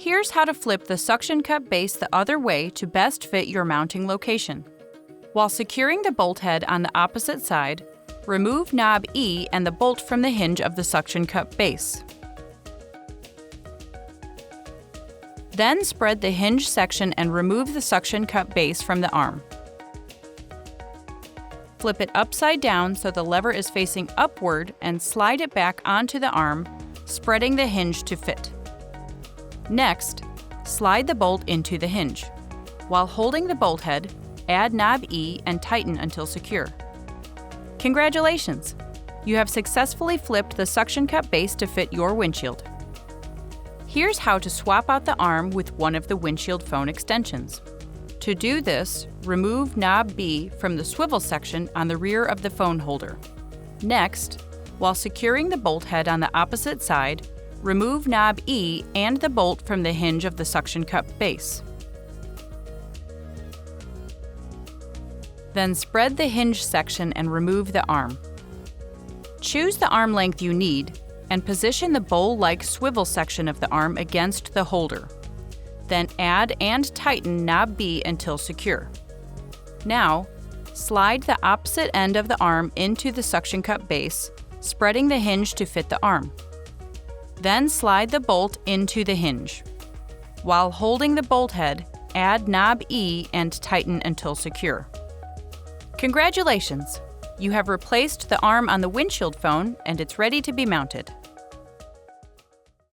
Here's how to flip the suction cup base the other way to best fit your mounting location. While securing the bolt head on the opposite side, remove knob E and the bolt from the hinge of the suction cup base. Then spread the hinge section and remove the suction cup base from the arm. Flip it upside down so the lever is facing upward and slide it back onto the arm, spreading the hinge to fit. Next, slide the bolt into the hinge. While holding the bolt head, add knob E and tighten until secure. Congratulations! You have successfully flipped the suction cup base to fit your windshield. Here's how to swap out the arm with one of the windshield phone extensions. To do this, remove knob B from the swivel section on the rear of the phone holder. Next, while securing the bolt head on the opposite side, remove knob E and the bolt from the hinge of the suction cup base. Then spread the hinge section and remove the arm. Choose the arm length you need and position the bowl-like swivel section of the arm against the holder. Then add and tighten knob B until secure. Now, slide the opposite end of the arm into the suction cup base, spreading the hinge to fit the arm. Then slide the bolt into the hinge. While holding the bolt head, add knob E and tighten until secure. Congratulations! You have replaced the arm on the windshield phone and it's ready to be mounted.